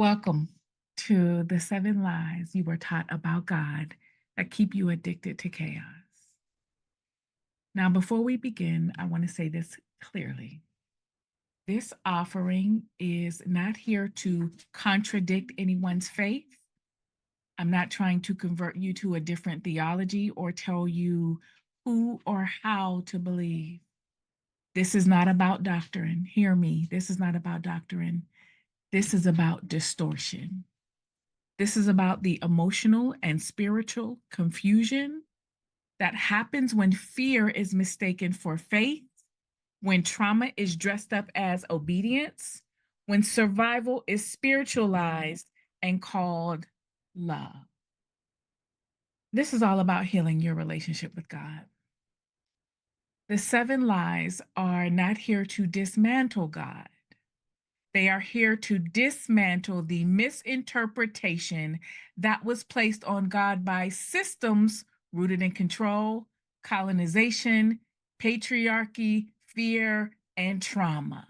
Welcome to the 7 lies you were taught about God that keep you addicted to chaos. Now, before we begin, I want to say this clearly. This offering is not here to contradict anyone's faith. I'm not trying to convert you to a different theology or tell you who or how to believe. This is not about doctrine. Hear me. This is not about doctrine. This is about distortion. This is about the emotional and spiritual confusion that happens when fear is mistaken for faith, when trauma is dressed up as obedience, when survival is spiritualized and called love. This is all about healing your relationship with God. The 7 lies are not here to dismantle God. They are here to dismantle the misinterpretation that was placed on God by systems rooted in control, colonization, patriarchy, fear, and trauma.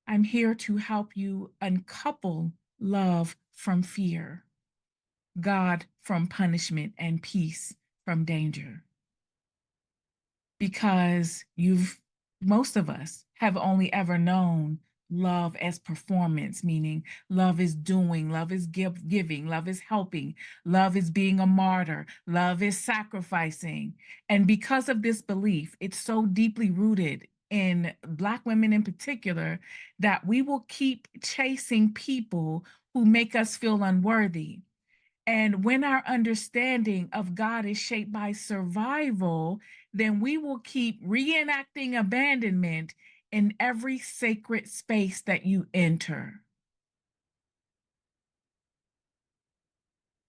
I'm here to help you uncouple love from fear, God from punishment, and peace from danger. Because most of us have only ever known love as performance, meaning love is doing, love is giving, love is helping, love is being a martyr, love is sacrificing. And because of this belief, it's so deeply rooted in Black women in particular that we will keep chasing people who make us feel unworthy. And when our understanding of God is shaped by survival, then we will keep reenacting abandonment in every sacred space that you enter.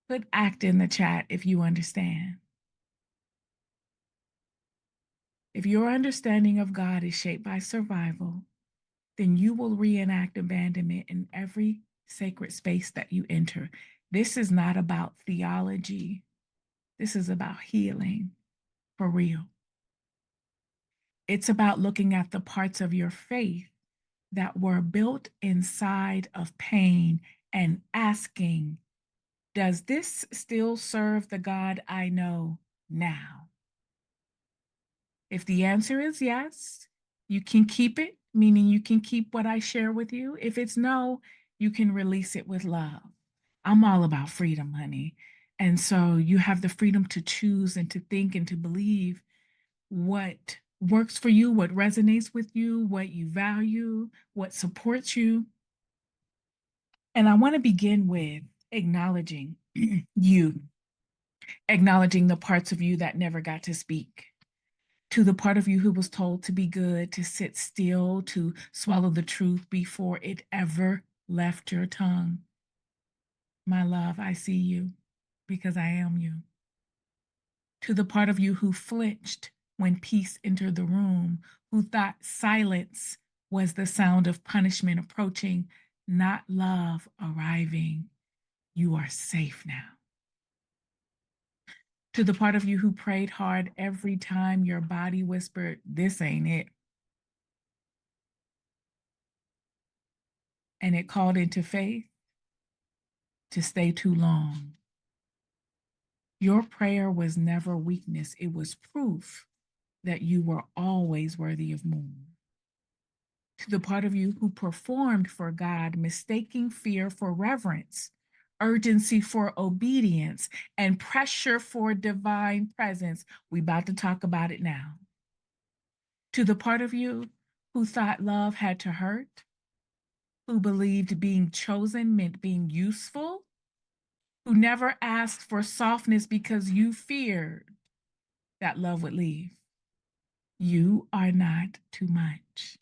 Put ACT in the chat if you understand. If your understanding of God is shaped by survival, then you will reenact abandonment in every sacred space that you enter. This is not about theology. This is about healing for real. It's about looking at the parts of your faith that were built inside of pain and asking, does this still serve the God I know now? If the answer is yes, you can keep it, meaning you can keep what I share with you. If it's no, you can release it with love. I'm all about freedom, honey. And so you have the freedom to choose and to think and to believe what works for you, what resonates with you, what you value, what supports you. And I want to begin with acknowledging you, acknowledging the parts of you that never got to speak, to the part of you who was told to be good, to sit still, to swallow the truth before it ever left your tongue. My love, I see you because I am you. To the part of you who flinched when peace entered the room, who thought silence was the sound of punishment approaching, not love arriving. You are safe now. To the part of you who prayed hard every time your body whispered, this ain't it. And it called into faith to stay too long. Your prayer was never weakness, it was proof that you were always worthy of more. To the part of you who performed for God, mistaking fear for reverence, urgency for obedience, and pressure for divine presence. We about to talk about it now. To the part of you who thought love had to hurt, who believed being chosen meant being useful, who never asked for softness because you feared that love would leave. You are not too much.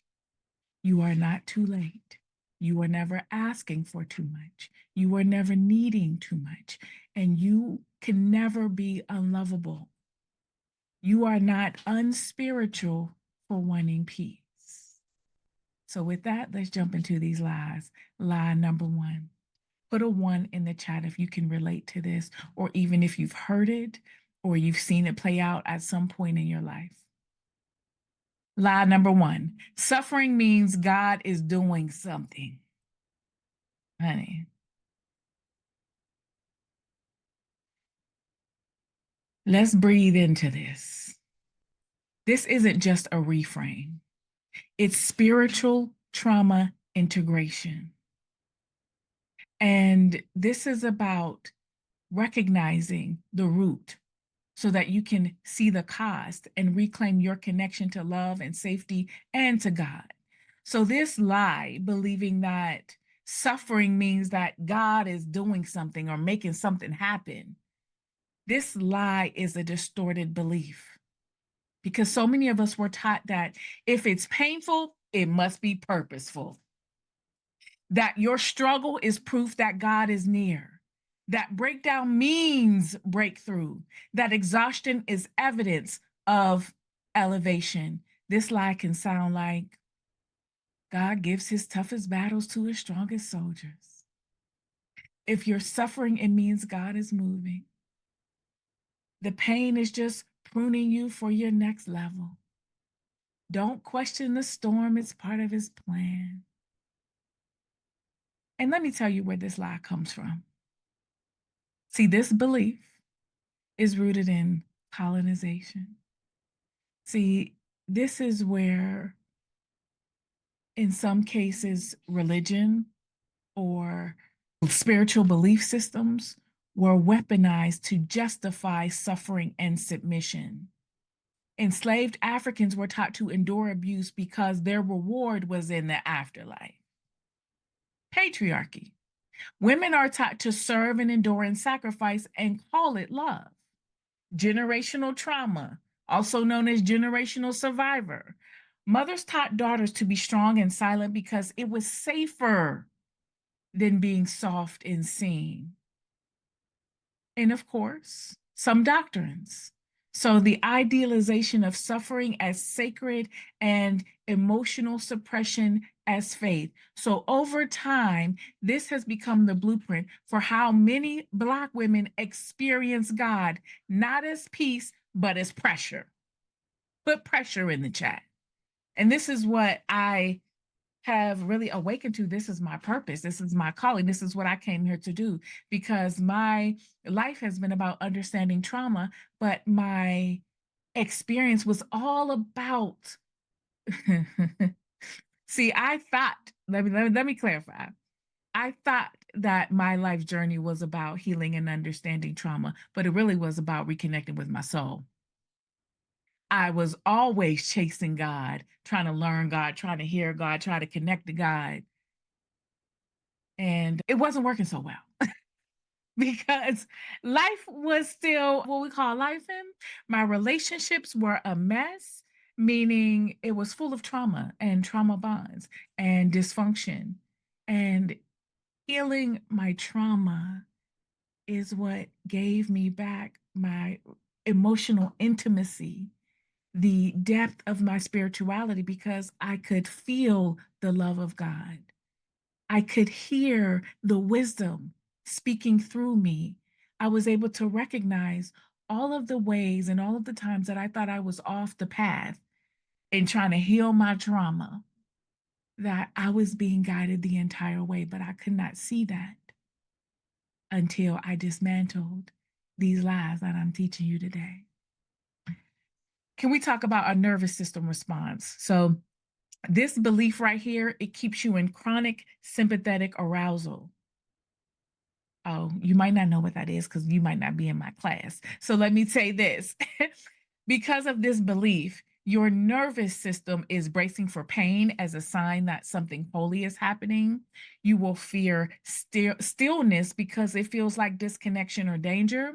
You are not too late. You are never asking for too much. You are never needing too much. And you can never be unlovable. You are not unspiritual for wanting peace. So with that, let's jump into these lies. Lie number 1. Put a 1 in the chat if you can relate to this, or even if you've heard it or you've seen it play out at some point in your life. Lie number one, suffering means God is doing something. Honey, let's breathe into this. This isn't just a reframe, it's spiritual trauma integration. And this is about recognizing the root so that you can see the cost and reclaim your connection to love and safety and to God. So, this lie, believing that suffering means that God is doing something or making something happen, this lie is a distorted belief because so many of us were taught that if it's painful, it must be purposeful, that your struggle is proof that God is near, that breakdown means breakthrough, that exhaustion is evidence of elevation. This lie can sound like God gives his toughest battles to his strongest soldiers. If you're suffering, it means God is moving. The pain is just pruning you for your next level. Don't question the storm, it's part of his plan. And let me tell you where this lie comes from. See, this belief is rooted in colonization. See, this is where, in some cases, religion or spiritual belief systems were weaponized to justify suffering and submission. Enslaved Africans were taught to endure abuse because their reward was in the afterlife. Patriarchy. Women are taught to serve and endure and sacrifice and call it love. Generational trauma, also known as generational survivor. Mothers taught daughters to be strong and silent because it was safer than being soft and seen. And of course, some doctrines. So the idealization of suffering as sacred and emotional suppression as faith. So over time, this has become the blueprint for how many Black women experience God, not as peace, but as pressure. Put pressure in the chat. And this is what I have really awakened to. This is my purpose. This is my calling. This is what I came here to do, because my life has been about understanding trauma, but my experience was all about see, I thought, let me clarify. I thought that my life journey was about healing and understanding trauma, but it really was about reconnecting with my soul. I was always chasing God, trying to learn God, trying to hear God, trying to connect to God. And it wasn't working so well because life was still what we call life in. My relationships were a mess, meaning it was full of trauma and trauma bonds and dysfunction. And healing my trauma is what gave me back my emotional intimacy, the depth of my spirituality, because I could feel the love of God. I could hear the wisdom speaking through me. I was able to recognize all of the ways and all of the times that I thought I was off the path in trying to heal my trauma, that I was being guided the entire way, but I could not see that until I dismantled these lies that I'm teaching you today. Can we talk about our nervous system response? So, this belief right here, it keeps you in chronic sympathetic arousal. Oh, you might not know what that is because you might not be in my class. So let me say this. Because of this belief, your nervous system is bracing for pain as a sign that something holy is happening. You will fear stillness because it feels like disconnection or danger.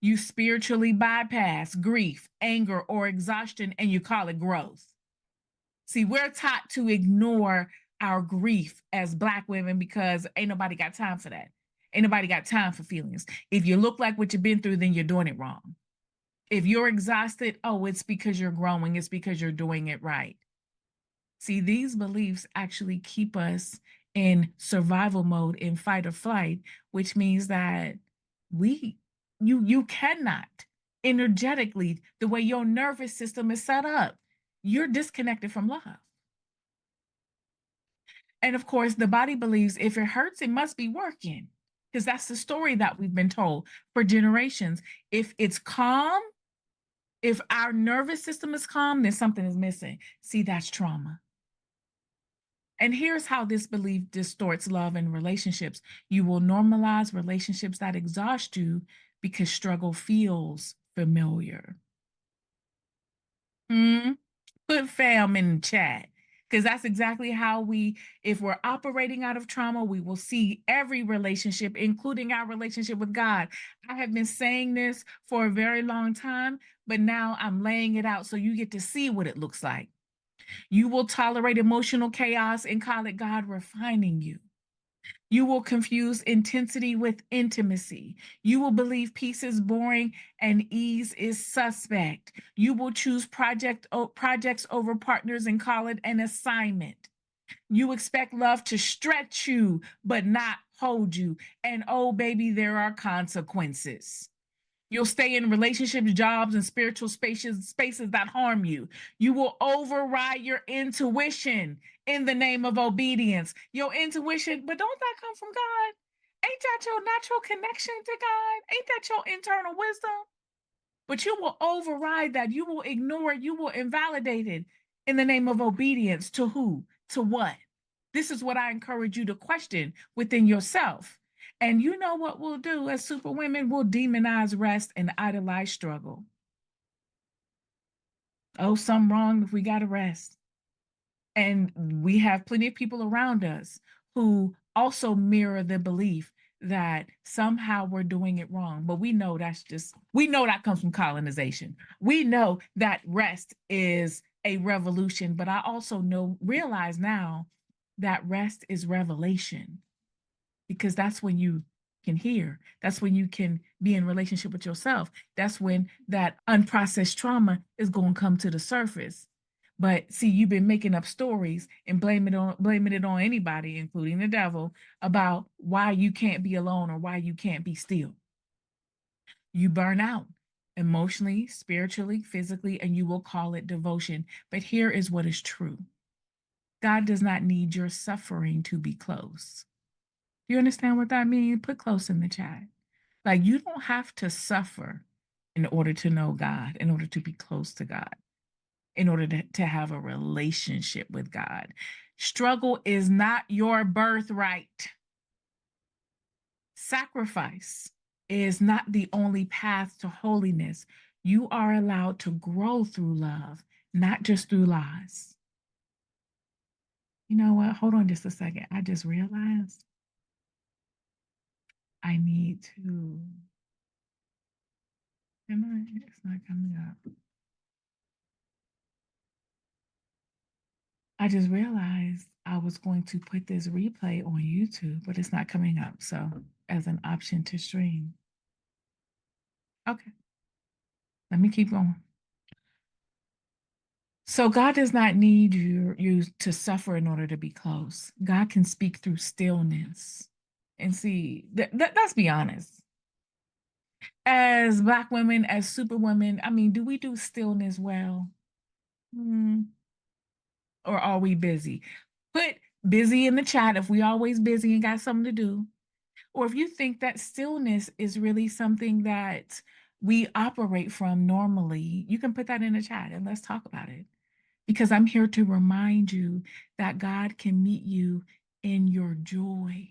You spiritually bypass grief, anger, or exhaustion, and you call it growth. See, we're taught to ignore our grief as Black women because ain't nobody got time for that. Ain't nobody got time for feelings. If you look like what you've been through, then you're doing it wrong. If you're exhausted, oh, it's because you're growing, it's because you're doing it right. See, these beliefs actually keep us in survival mode, in fight or flight, which means that you cannot energetically, the way your nervous system is set up, you're disconnected from love. And of course, the body believes if it hurts, it must be working, because that's the story that we've been told for generations. If it's calm, if our nervous system is calm, then something is missing. See, that's trauma. And here's how this belief distorts love and relationships. You will normalize relationships that exhaust you because struggle feels familiar. Hmm? Put fam in the chat, because that's exactly how if we're operating out of trauma, we will see every relationship, including our relationship with God. I have been saying this for a very long time, but now I'm laying it out so you get to see what it looks like. You will tolerate emotional chaos and call it God refining you. You will confuse intensity with intimacy. You will believe peace is boring and ease is suspect. You will choose projects over partners and call it an assignment. You expect love to stretch you, but not hold you. And oh, baby, there are consequences. You'll stay in relationships, jobs, and spiritual spaces that harm you. You will override your intuition in the name of obedience. Your intuition, but don't that come from God? Ain't that your natural connection to God? Ain't that your internal wisdom? But you will override that. You will ignore it. You will invalidate it in the name of obedience to who? To what? This is what I encourage you to question within yourself. And you know what we'll do as superwomen? We'll demonize rest and idolize struggle. Oh, something wrong if we got to rest. And we have plenty of people around us who also mirror the belief that somehow we're doing it wrong. But we know that comes from colonization. We know that rest is a revolution, but I also realize now that rest is revelation, because that's when you can hear. That's when you can be in relationship with yourself. That's when that unprocessed trauma is going to come to the surface. But see, you've been making up stories and blaming it on anybody, including the devil, about why you can't be alone or why you can't be still. You burn out emotionally, spiritually, physically, and you will call it devotion. But here is what is true. God does not need your suffering to be close. Do you understand what that means? Put close in the chat. Like, you don't have to suffer in order to know God, in order to be close to God, in order to have a relationship with God. Struggle is not your birthright. Sacrifice is not the only path to holiness. You are allowed to grow through love, not just through lies. You know what? Hold on just a second. I just realized I need to. It's not coming up. I just realized I was going to put this replay on YouTube, but it's not coming up. So, as an option to stream. Okay. Let me keep going. So, God does not need you to suffer in order to be close. God can speak through stillness. And see, let's be honest. As Black women, as superwomen, I mean, do we do stillness well? Or are we busy? Put busy in the chat if we always busy and got something to do. Or if you think that stillness is really something that we operate from normally, you can put that in the chat and let's talk about it. Because I'm here to remind you that God can meet you in your joy,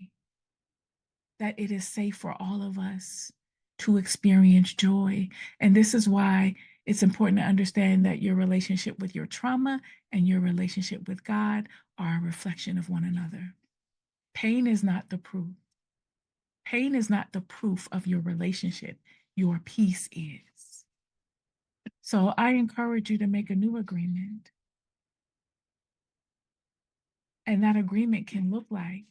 that it is safe for all of us to experience joy. And this is why it's important to understand that your relationship with your trauma and your relationship with God are a reflection of one another. Pain is not the proof. Pain is not the proof of your relationship. Your peace is. So I encourage you to make a new agreement. And that agreement can look like,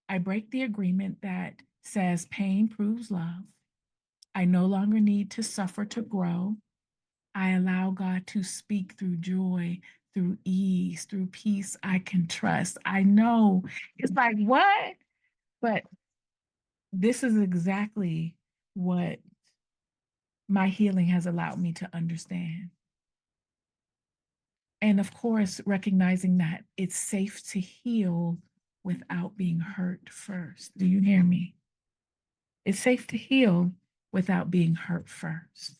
I break the agreement that says pain proves love. I no longer need to suffer to grow. I allow God to speak through joy, through ease, through peace I can trust. I know it's like, what? But this is exactly what my healing has allowed me to understand. And of course, recognizing that it's safe to heal without being hurt first. Do you hear me? It's safe to heal without being hurt first.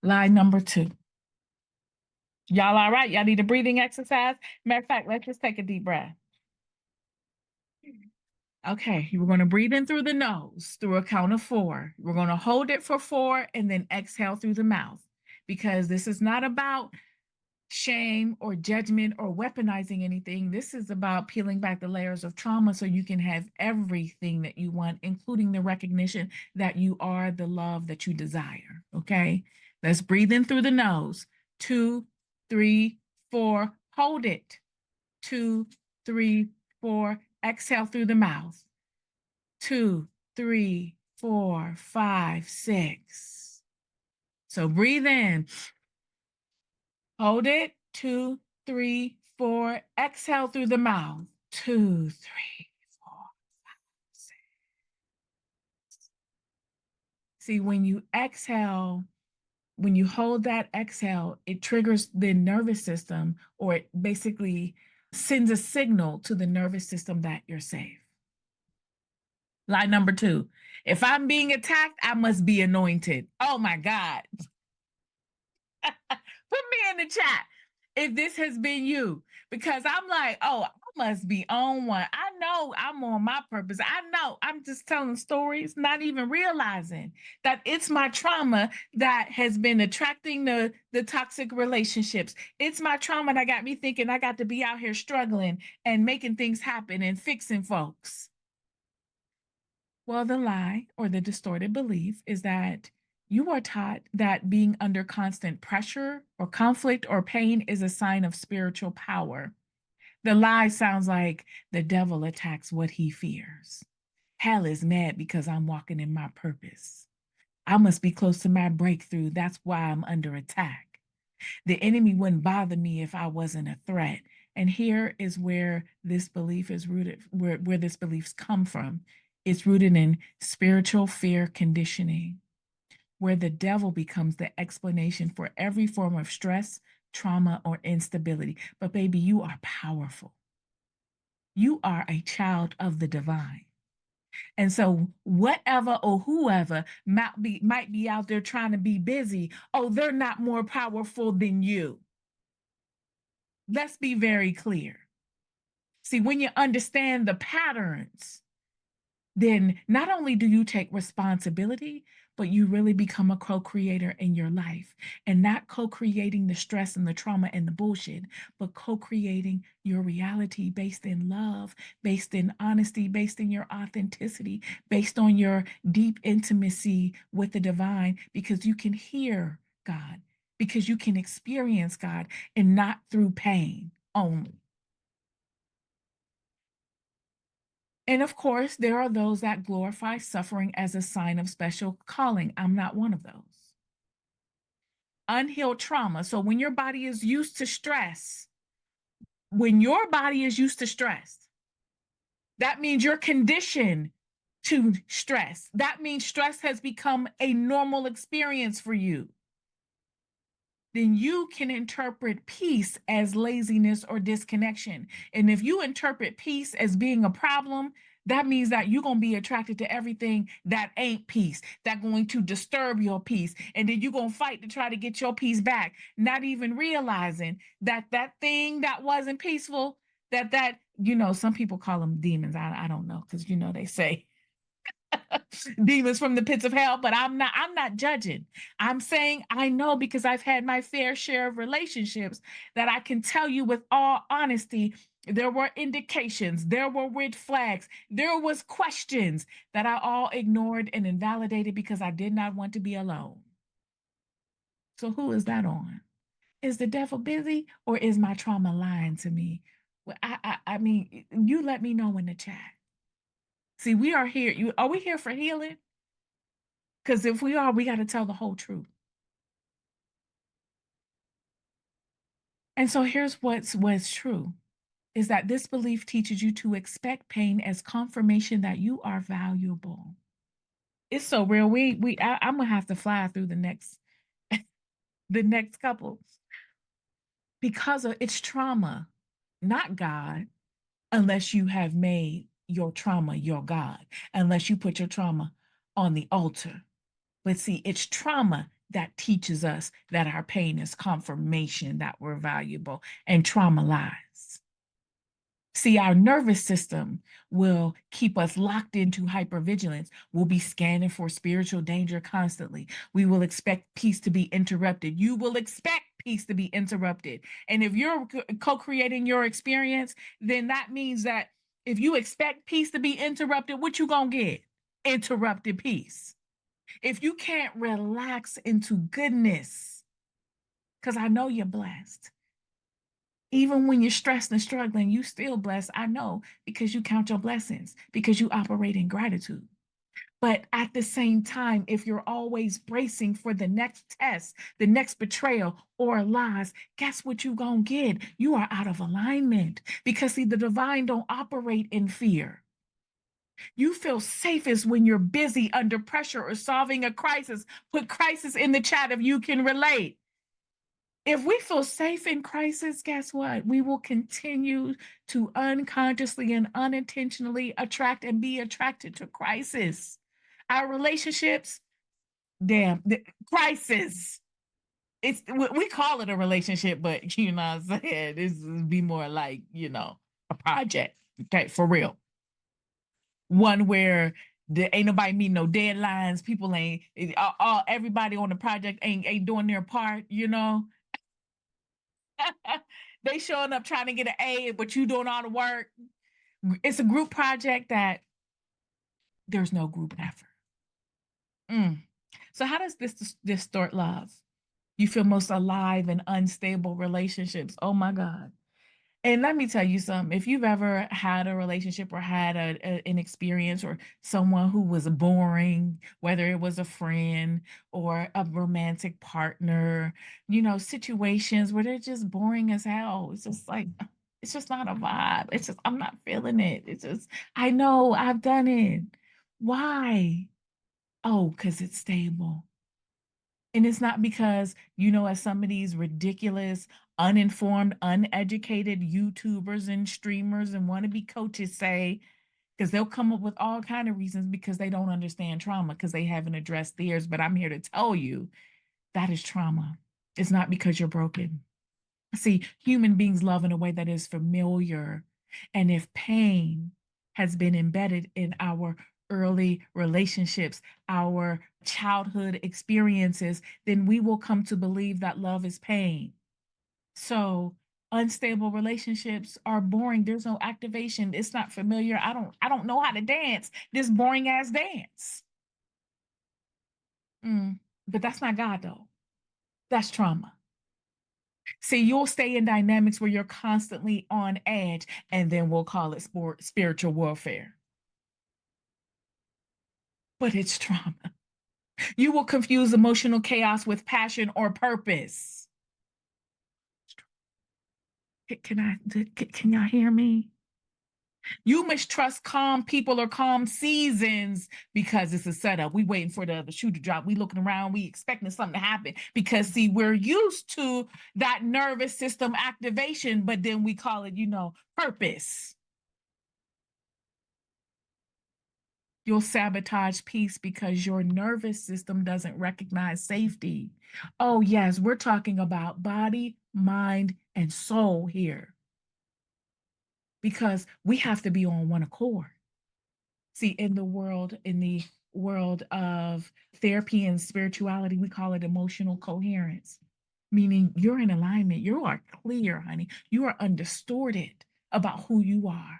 Lie number 2. Y'all all right? Y'all need a breathing exercise? Matter of fact, let's just take a deep breath. Okay, we're going to breathe in through the nose through a count of 4. We're going to hold it for 4 and then exhale through the mouth, because this is not about shame or judgment or weaponizing anything. This is about peeling back the layers of trauma so you can have everything that you want, including the recognition that you are the love that you desire. Okay, let's breathe in through the nose. 2, 3, 4. Hold it. 2, 3, 4. Exhale through the mouth. 2, 3, 4, 5, 6. So breathe in. Hold it. 2, 3, 4. Exhale through the mouth. 2, 3, 4, 5, 6. See, when you exhale, when you hold that exhale, it triggers the nervous system, or it basically sends a signal to the nervous system that you're safe. Lie number 2. If I'm being attacked, I must be anointed. Oh my God. Put me in the chat if this has been you, because I'm like, oh, I must be on one. I know I'm on my purpose. I know I'm just telling stories, not even realizing that it's my trauma that has been attracting the toxic relationships. It's my trauma that got me thinking I got to be out here struggling and making things happen and fixing folks. Well, the lie or the distorted belief is that you are taught that being under constant pressure or conflict or pain is a sign of spiritual power. The lie sounds like the devil attacks what he fears. Hell is mad because I'm walking in my purpose. I must be close to my breakthrough. That's why I'm under attack. The enemy wouldn't bother me if I wasn't a threat. And here is where this belief is rooted, where this beliefs come from. It's rooted in spiritual fear conditioning, where the devil becomes the explanation for every form of stress, trauma, or instability. But baby, you are powerful. You are a child of the divine. And so whatever or whoever might be out there trying to be busy, oh, they're not more powerful than you. Let's be very clear. See, when you understand the patterns, then not only do you take responsibility, but you really become a co-creator in your life, and not co-creating the stress and the trauma and the bullshit, but co-creating your reality based in love, based in honesty, based in your authenticity, based on your deep intimacy with the divine, because you can hear God, because you can experience God, and not through pain only. And of course, there are those that glorify suffering as a sign of special calling. I'm not one of those. Unhealed trauma. So when your body is used to stress, when your body is used to stress, that means you're conditioned to stress. That means stress has become a normal experience for you. Then you can interpret peace as laziness or disconnection. And if you interpret peace as being a problem, that means that you're going to be attracted to everything that ain't peace, that's going to disturb your peace. And then you're going to fight to try to get your peace back, not even realizing that that thing that wasn't peaceful, some people call them demons. I don't know, because, they say demons from the pits of hell, but I'm not judging. I'm saying I know, because I've had my fair share of relationships, that I can tell you with all honesty, there were indications, there were red flags, there was questions that I all ignored and invalidated because I did not want to be alone. So who is that on? Is the devil busy, or is my trauma lying to me? Well, I mean, you let me know in the chat. See, we are here. Are we here for healing? Because if we are, we got to tell the whole truth. And so here's what's true, is that this belief teaches you to expect pain as confirmation that you are valuable. It's so real. I'm gonna have to fly through the next couple. because of it's trauma, not God, unless you have made your trauma your God, unless you put your trauma on the altar. But see, it's trauma that teaches us that our pain is confirmation that we're valuable, and trauma lies. See, our nervous system will keep us locked into hypervigilance. We'll be scanning for spiritual danger constantly. We will expect peace to be interrupted. You will expect peace to be interrupted. And if you're co creating your experience, then that means that if you expect peace to be interrupted, what you going to get? Interrupted peace. If you can't relax into goodness, because I know you're blessed. Even when you're stressed and struggling, you still blessed. I know because you count your blessings, because you operate in gratitude. But at the same time, if you're always bracing for the next test, the next betrayal or lies, guess what you gonna get? You are out of alignment. Because see, the divine don't operate in fear. You feel safest when you're busy under pressure or solving a crisis. Put crisis in the chat if you can relate. If we feel safe in crisis, guess what? We will continue to unconsciously and unintentionally attract and be attracted to crisis. Our relationships, damn, crisis. It's we call it a relationship, but you know what I'm saying? This would be more like, a project. Okay, for real. One where there ain't nobody meeting no deadlines. People ain't all everybody on the project ain't doing their part. They showing up trying to get an A, but you doing all the work. It's a group project that there's no group effort. Mm. So how does this distort love? You feel most alive in unstable relationships. Oh my God. And let me tell you something. If you've ever had a relationship or had an experience or someone who was boring, whether it was a friend or a romantic partner, situations where they're just boring as hell. It's just like, it's just not a vibe. It's just, I'm not feeling it. It's just, I know I've done it. Why? Oh, because it's stable. And it's not because, as some of these ridiculous, uninformed, uneducated YouTubers and streamers and wannabe coaches say, because they'll come up with all kind of reasons because they don't understand trauma, because they haven't addressed theirs. But I'm here to tell you that is trauma. It's not because you're broken. See, human beings love in a way that is familiar. And if pain has been embedded in our early relationships, our childhood experiences, then we will come to believe that love is pain. So unstable relationships are boring. There's no activation. It's not familiar. I don't know how to dance this boring ass dance. But that's not God though. That's trauma. See, you'll stay in dynamics where you're constantly on edge, and then we'll call it spiritual warfare. But it's trauma. You will confuse emotional chaos with passion or purpose. Can y'all hear me? You mistrust calm people or calm seasons because it's a setup. We waiting for the shoe to drop. We looking around. We expecting something to happen because see, we're used to that nervous system activation, but then we call it, purpose. You'll sabotage peace because your nervous system doesn't recognize safety. Oh, yes, we're talking about body, mind, and soul here because we have to be on one accord. See, in the world of therapy and spirituality, we call it emotional coherence, meaning you're in alignment. You are clear, honey. You are undistorted about who you are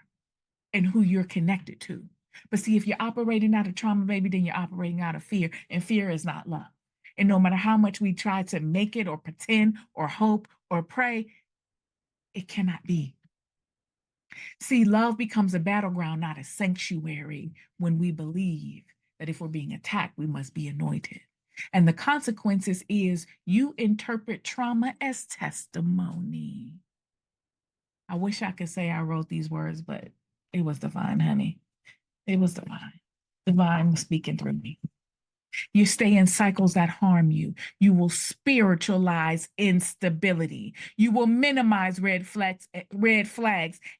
and who you're connected to. But see, if you're operating out of trauma, baby, then you're operating out of fear, and fear is not love. And no matter how much we try to make it or pretend or hope or pray, it cannot be. See, love becomes a battleground, not a sanctuary, when we believe that if we're being attacked, we must be anointed. And the consequences is you interpret trauma as testimony. I wish I could say I wrote these words, but it was divine, honey. It was divine. Divine was speaking through me. You stay in cycles that harm you. You will spiritualize instability. You will minimize red flags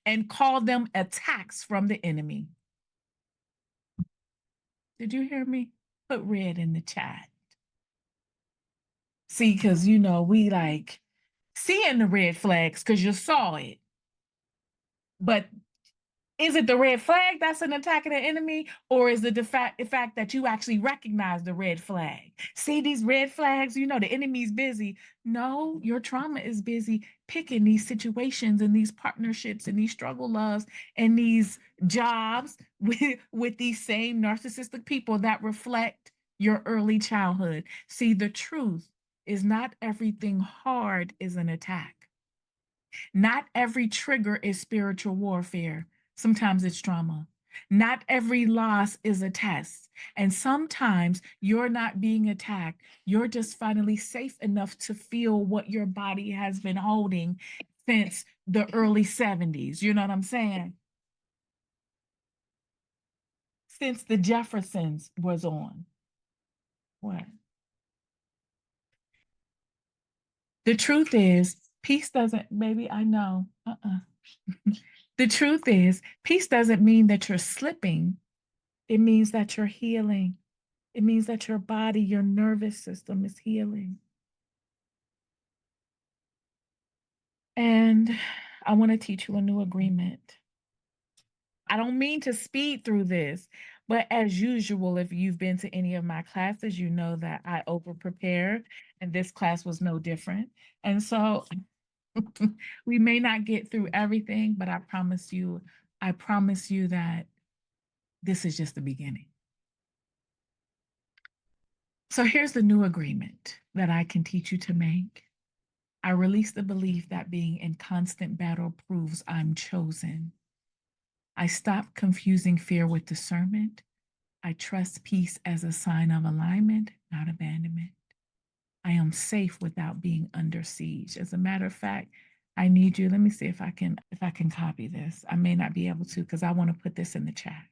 and call them attacks from the enemy. Did you hear me? Put red in the chat. See, because we like seeing the red flags because you saw it. But is it the red flag that's an attack of the enemy, or is it the fact that you actually recognize the red flag? See these red flags, the enemy's busy. No, your trauma is busy picking these situations and these partnerships and these struggle loves and these jobs with these same narcissistic people that reflect your early childhood. See, the truth is not everything hard is an attack. Not every trigger is spiritual warfare. Sometimes it's trauma. Not every loss is a test. And sometimes you're not being attacked. You're just finally safe enough to feel what your body has been holding since the early 70s. You know what I'm saying? Since the Jeffersons was on. What? The truth is, peace doesn't, maybe I know. The truth is, peace doesn't mean that you're slipping. It means that you're healing. It means that your body, your nervous system is healing. And I want to teach you a new agreement. I don't mean to speed through this, but as usual, if you've been to any of my classes, you know that I over prepared, and this class was no different. And so we may not get through everything, but I promise you that this is just the beginning. So here's the new agreement that I can teach you to make. I release the belief that being in constant battle proves I'm chosen. I stop confusing fear with discernment. I trust peace as a sign of alignment, not abandonment. I am safe without being under siege. As a matter of fact, I need you. Let me see if I can copy this. I may not be able to because I want to put this in the chat.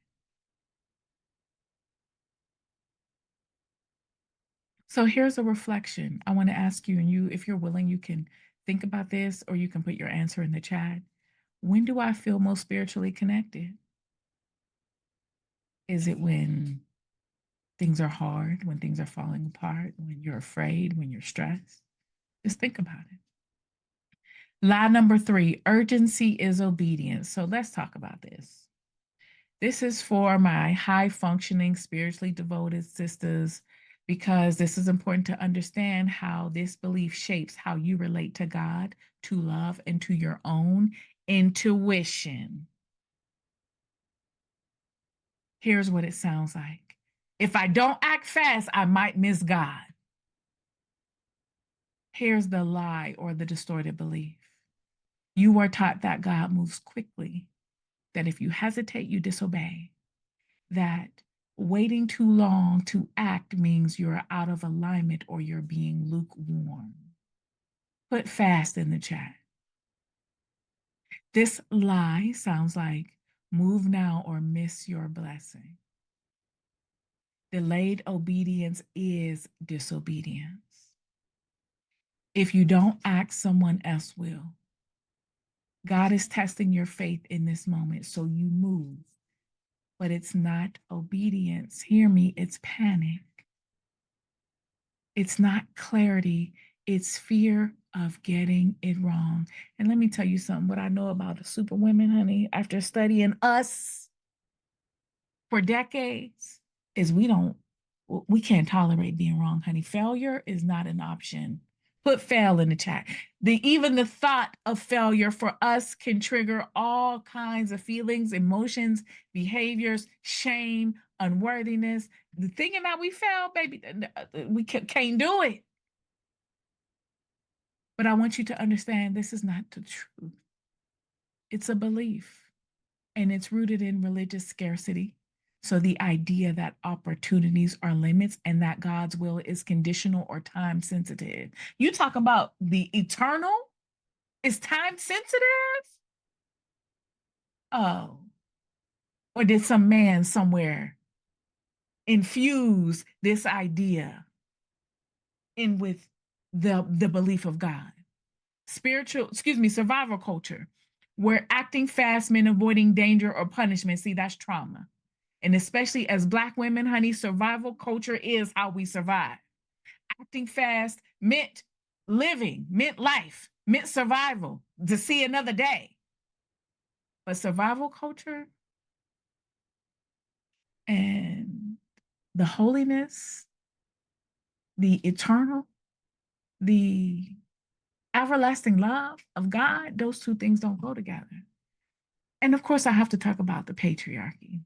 So here's a reflection. I want to ask you, and if you're willing, you can think about this or you can put your answer in the chat. When do I feel most spiritually connected? Is it when things are hard, when things are falling apart, when you're afraid, when you're stressed? Just think about it. Lie number 3, urgency is obedience. So let's talk about this. This is for my high functioning, spiritually devoted sisters, because this is important to understand how this belief shapes how you relate to God, to love, and to your own intuition. Here's what it sounds like. If I don't act fast, I might miss God. Here's the lie or the distorted belief. You are taught that God moves quickly, that if you hesitate, you disobey, that waiting too long to act means you're out of alignment or you're being lukewarm. Put fast in the chat. This lie sounds like move now or miss your blessing. Delayed obedience is disobedience. If you don't act, someone else will. God is testing your faith in this moment, so you move. But it's not obedience. Hear me, it's panic. It's not clarity, it's fear of getting it wrong. And let me tell you something, what I know about the super women, honey, after studying us for decades, is we can't tolerate being wrong, honey. Failure is not an option. Put fail in the chat. Even the thought of failure for us can trigger all kinds of feelings, emotions, behaviors, shame, unworthiness. The thinking that we fail, baby, we can't do it. But I want you to understand this is not the truth. It's a belief, and it's rooted in religious scarcity. So the idea that opportunities are limits and that God's will is conditional or time sensitive. You talk about the eternal is time sensitive? Oh, or did some man somewhere infuse this idea in with the belief of God. Survival culture, where acting fast meant avoiding danger or punishment. See, that's trauma. And especially as Black women, honey, survival culture is how we survive. Acting fast meant living, meant life, meant survival, to see another day. But survival culture and the holiness, the eternal, the everlasting love of God, those two things don't go together. And of course, I have to talk about the patriarchy.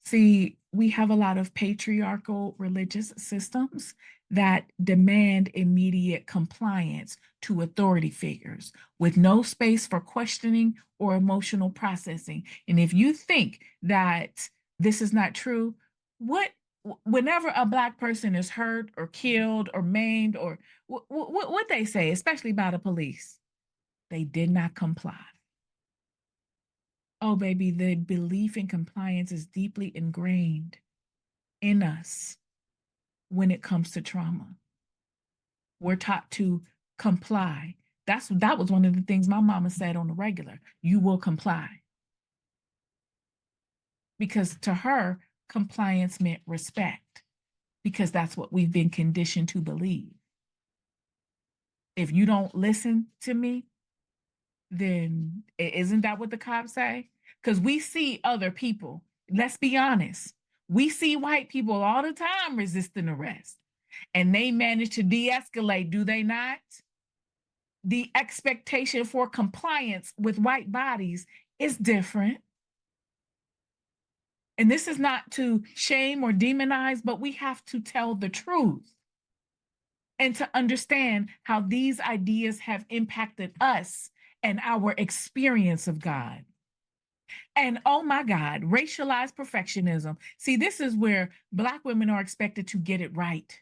See, we have a lot of patriarchal religious systems that demand immediate compliance to authority figures with no space for questioning or emotional processing. And if you think that this is not true, what whenever a Black person is hurt or killed or maimed or what they say, especially by the police, they did not comply. Oh, baby, the belief in compliance is deeply ingrained in us when it comes to trauma. We're taught to comply. That was one of the things my mama said on the regular. You will comply. Because to her, compliance meant respect, because that's what we've been conditioned to believe. If you don't listen to me, then isn't that what the cops say? Because we see other people, let's be honest, we see white people all the time resisting arrest, and they manage to de-escalate, do they not? The expectation for compliance with white bodies is different. And this is not to shame or demonize, but we have to tell the truth and to understand how these ideas have impacted us and our experience of God. And oh my God, racialized perfectionism. See, this is where Black women are expected to get it right.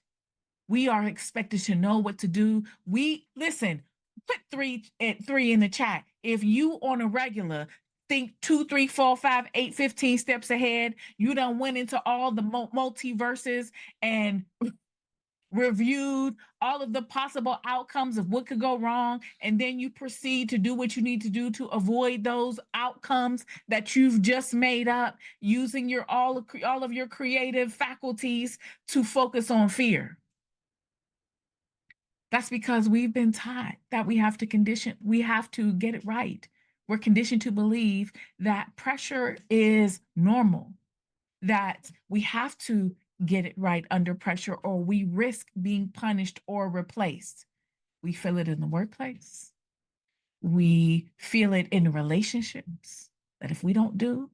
We are expected to know what to do. We listen, put three in the chat. If you on a regular think 2, 3, 4, 5, 8, 15 steps ahead, you done went into all the multiverses and reviewed all of the possible outcomes of what could go wrong, and then you proceed to do what you need to do to avoid those outcomes that you've just made up, using your all of your creative faculties to focus on fear. That's because we've been taught that we have to get it right. We're conditioned to believe that pressure is normal, that we have to get it right under pressure or we risk being punished or replaced. We feel it in the workplace. We feel it in relationships, that if we don't do,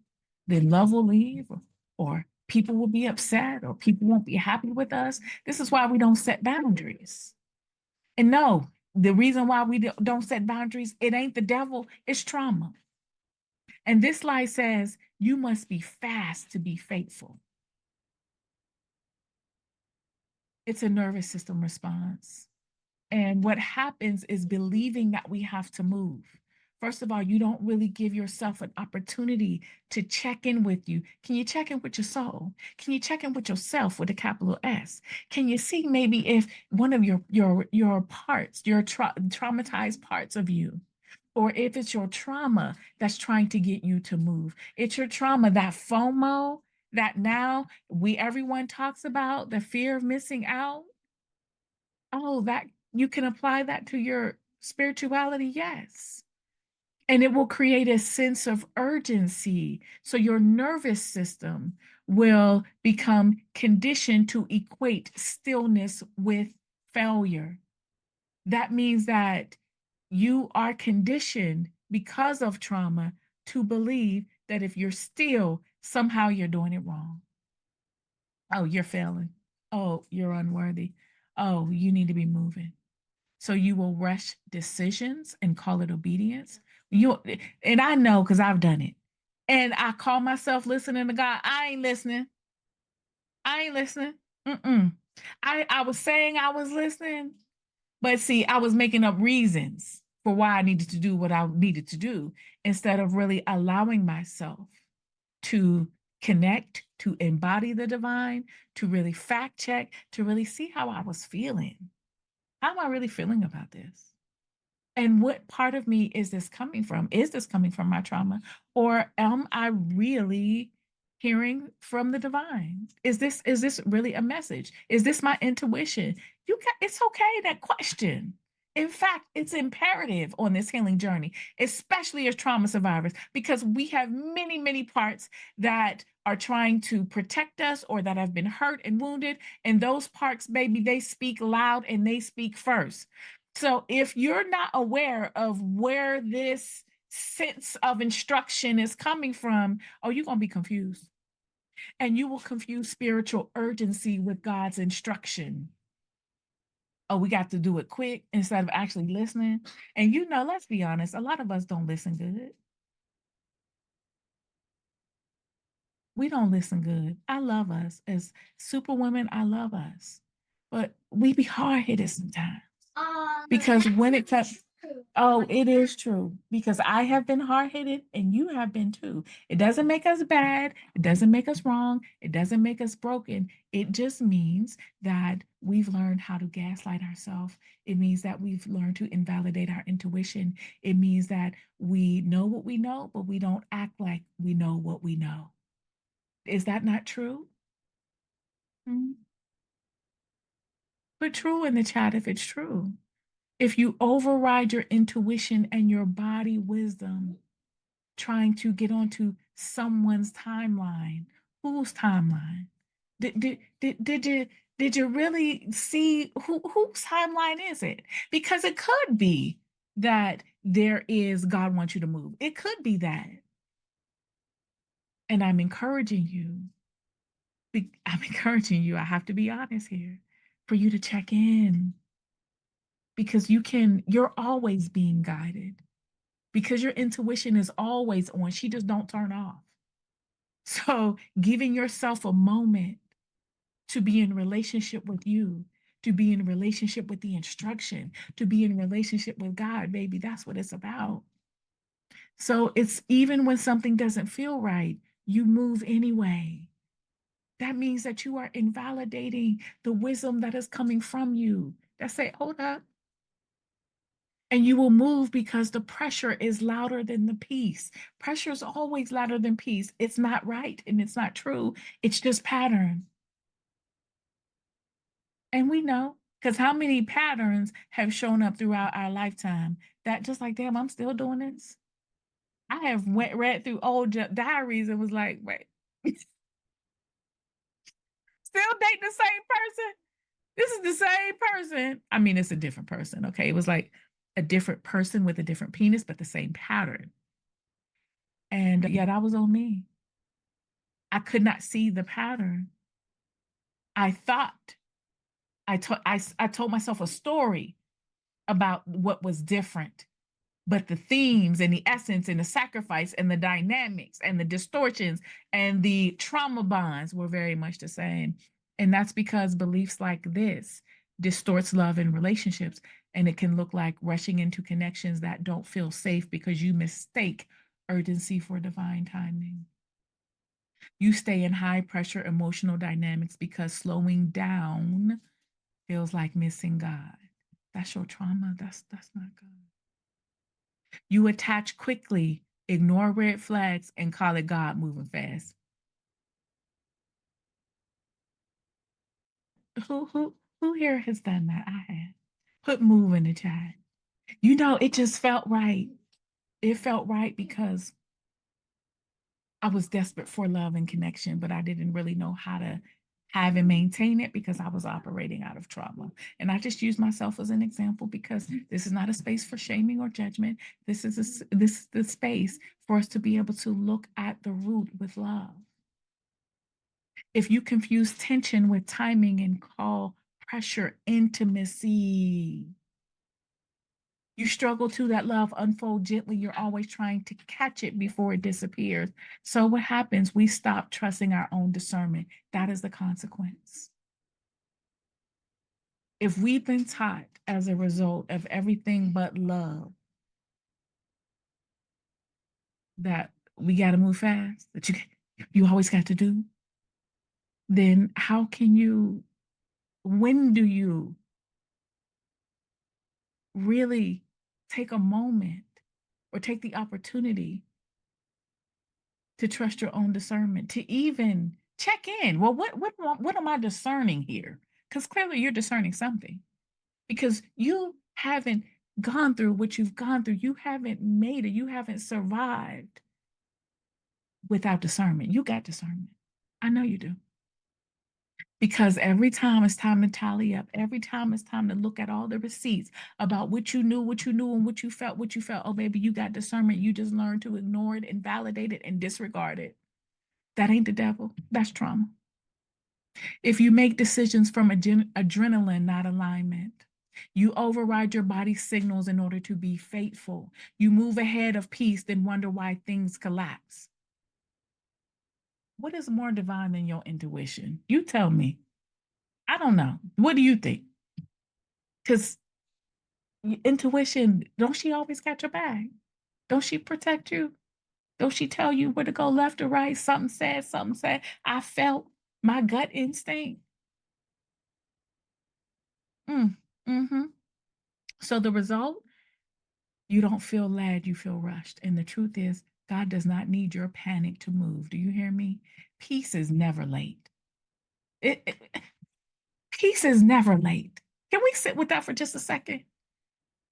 then love will leave, or people will be upset, or people won't be happy with us. This is why we don't set boundaries. And no, the reason why we don't set boundaries, it ain't the devil, it's trauma. And this lie says you must be fast to be faithful. It's a nervous system response. And what happens is believing that we have to move. First of all, you don't really give yourself an opportunity to check in with you. Can you check in with your soul? Can you check in with yourself with a capital S? Can you see maybe if one of your parts, your traumatized parts of you, or if it's your trauma that's trying to get you to move? It's your trauma, that FOMO that now everyone talks about, the fear of missing out. Oh, that you can apply that to your spirituality, yes. And it will create a sense of urgency. So your nervous system will become conditioned to equate stillness with failure. That means that you are conditioned because of trauma to believe that if you're still, somehow you're doing it wrong. Oh, you're failing. Oh, you're unworthy. Oh, you need to be moving. So you will rush decisions and call it obedience. And I know because I've done it. And I call myself listening to God. I ain't listening. I ain't listening. Mm-mm. I was saying I was listening, but see, I was making up reasons for why I needed to do what I needed to do instead of really allowing myself to connect, to embody the divine, to really fact check, to really see how I was feeling. How am I really feeling about this? And what part of me is this coming from? Is this coming from my trauma? Or am I really hearing from the divine? Is this really a message? Is this my intuition? It's okay that question. In fact, it's imperative on this healing journey, especially as trauma survivors, because we have many, many parts that are trying to protect us or that have been hurt and wounded. And those parts, baby, they speak loud and they speak first. So if you're not aware of where this sense of instruction is coming from, oh, you're going to be confused. And you will confuse spiritual urgency with God's instruction. Oh, we got to do it quick instead of actually listening. And let's be honest, a lot of us don't listen good. We don't listen good. I love us as superwomen. I love us, but we be hard headed sometimes because when it comes, oh, it is true because I have been hard headed and you have been too. It doesn't make us bad. It doesn't make us wrong. It doesn't make us broken. It just means that we've learned how to gaslight ourselves. It means that we've learned to invalidate our intuition. It means that we know what we know, but we don't act like we know what we know. Is that not true? Mhm. Put true in the chat if it's true. If you override your intuition and your body wisdom, trying to get onto someone's timeline, whose timeline? Did you really see whose timeline is it? Because it could be that there is God wants you to move. It could be that. And I'm encouraging you. I have to be honest here, for you to check in because you're always being guided because your intuition is always on. She just don't turn off. So giving yourself a moment to be in relationship with you, to be in relationship with the instruction, to be in relationship with God, baby, that's what it's about. So it's even when something doesn't feel right, you move anyway. That means that you are invalidating the wisdom that is coming from you. That say, hold up. And you will move because the pressure is louder than the peace. Pressure is always louder than peace. It's not right and it's not true. It's just pattern. And we know because how many patterns have shown up throughout our lifetime that just like, damn, I'm still doing this. I have read through old diaries and was like, wait, still date the same person? This is the same person. I mean, it's a different person. Okay. It was like a different person with a different penis, but the same pattern. And yeah, that was on me. I could not see the pattern. I thought I told myself a story about what was different, but the themes and the essence and the sacrifice and the dynamics and the distortions and the trauma bonds were very much the same. And that's because beliefs like this distorts love in relationships, and it can look like rushing into connections that don't feel safe because you mistake urgency for divine timing. You stay in high pressure emotional dynamics because slowing down feels like missing God. That's your trauma. That's not God. You attach quickly, ignore red flags, and call it God moving fast. Who here has done that? I have. Put move in the chat. It just felt right. It felt right because I was desperate for love and connection, but I didn't really know how to have and maintain it because I was operating out of trauma. And I just use myself as an example because this is not a space for shaming or judgment. This is the space for us to be able to look at the root with love. If you confuse tension with timing and call pressure intimacy, you struggle to that love unfold gently. You're always trying to catch it before it disappears. So what happens? We stop trusting our own discernment. That is the consequence. If we've been taught as a result of everything but love that we got to move fast, that you always got to do, then how can you, when do you really take a moment or take the opportunity to trust your own discernment, to even check in? Well, what am I discerning here? Because clearly you're discerning something, because you haven't gone through what you've gone through. You haven't made it. You haven't survived without discernment. You got discernment. I know you do. Because every time it's time to tally up, every time it's time to look at all the receipts about what you knew, and what you felt. Oh, baby, you got discernment. You just learned to ignore it, invalidate it, and disregard it. That ain't the devil. That's trauma. If you make decisions from adrenaline, not alignment, you override your body's signals in order to be faithful. You move ahead of peace, then wonder why things collapse. What is more divine than your intuition? You tell me. I don't know. What do you think? Because intuition, don't she always got your back? Don't she protect you? Don't she tell you where to go, left or right? Something said, something said. I felt my gut instinct. Mm-hmm. So the result, you don't feel led, you feel rushed. And the truth is, God does not need your panic to move. Do you hear me? Peace is never late. It, it, peace is never late. Can we sit with that for just a second?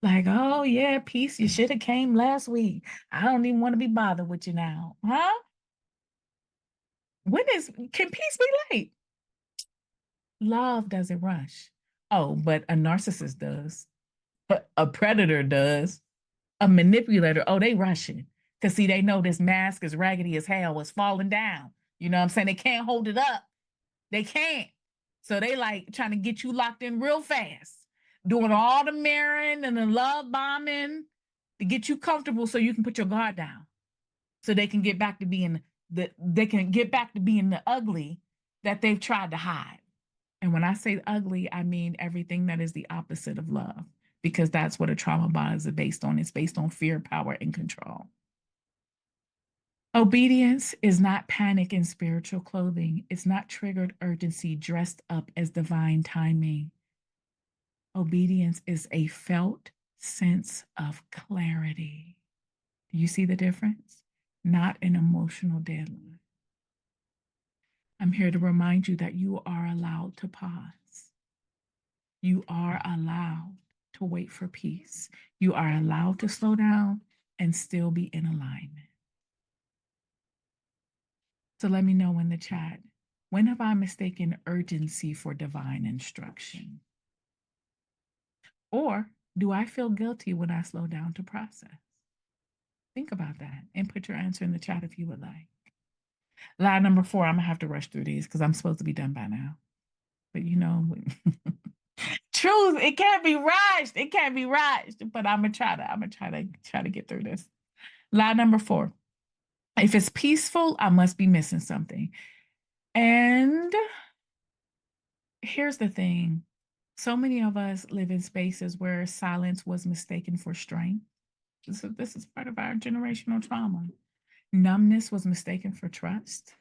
Like, oh yeah, peace, you should have came last week. I don't even want to be bothered with you now. Huh? Can peace be late? Love doesn't rush. Oh, but a narcissist does. A predator does. A manipulator, oh, they rushing. Because see, they know this mask is raggedy as hell, it's falling down. You know what I'm saying? They can't hold it up. They can't. So they like trying to get you locked in real fast, doing all the mirroring and the love bombing to get you comfortable so you can put your guard down. So they can get back to being the ugly that they've tried to hide. And when I say ugly, I mean everything that is the opposite of love, because that's what a trauma bond is based on. It's based on fear, power, and control. Obedience is not panic in spiritual clothing. It's not triggered urgency dressed up as divine timing. Obedience is a felt sense of clarity. Do you see the difference? Not an emotional deadline. I'm here to remind you that you are allowed to pause. You are allowed to wait for peace. You are allowed to slow down and still be in alignment. So let me know in the chat, when have I mistaken urgency for divine instruction? Or do I feel guilty when I slow down to process? Think about that and put your answer in the chat if you would like. Lie number 4, I'm gonna have to rush through these because I'm supposed to be done by now. But you know, truth, it can't be rushed. It can't be rushed. But I'm gonna try to get through this. Lie number 4. If it's peaceful, I must be missing something. And here's the thing. So many of us live in spaces where silence was mistaken for strength. This is part of our generational trauma. Numbness was mistaken for trust.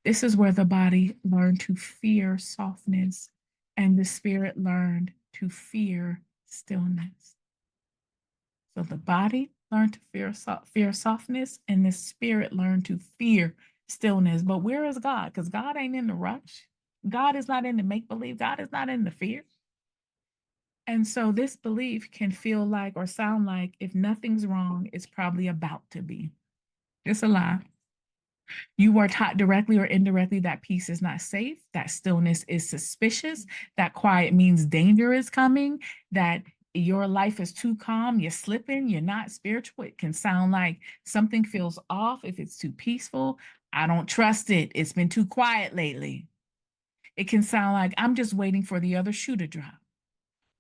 This is where the body learned to fear softness and the spirit learned to fear stillness. So the body learned to fear softness and the spirit learned to fear stillness. But where is God? Because God ain't in the rush. God is not in the make believe. God is not in the fear. And so this belief can feel like or sound like if nothing's wrong, it's probably about to be. It's a lie. You are taught directly or indirectly that peace is not safe, that stillness is suspicious, that quiet means danger is coming, that your life is too calm, you're slipping, you're not spiritual. It can sound like something feels off if it's too peaceful. I don't trust it. It's been too quiet lately. It can sound like I'm just waiting for the other shoe to drop.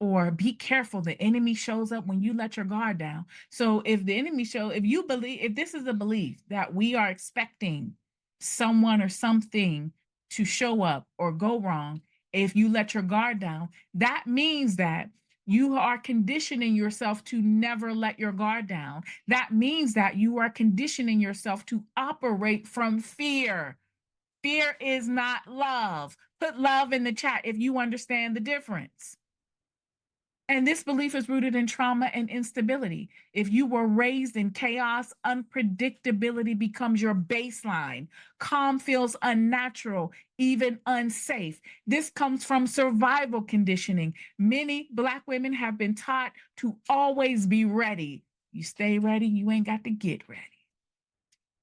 Or be careful, the enemy shows up when you let your guard down. So if you believe, if this is a belief that we are expecting someone or something to show up or go wrong, if you let your guard down, that means that you are conditioning yourself to never let your guard down. That means that you are conditioning yourself to operate from fear Fear is not love. Put love in the chat if you understand the difference. And this belief is rooted in trauma and instability. If you were raised in chaos, unpredictability becomes your baseline. Calm feels unnatural, even unsafe. This comes from survival conditioning. Many Black women have been taught to always be ready. You stay ready, you ain't got to get ready.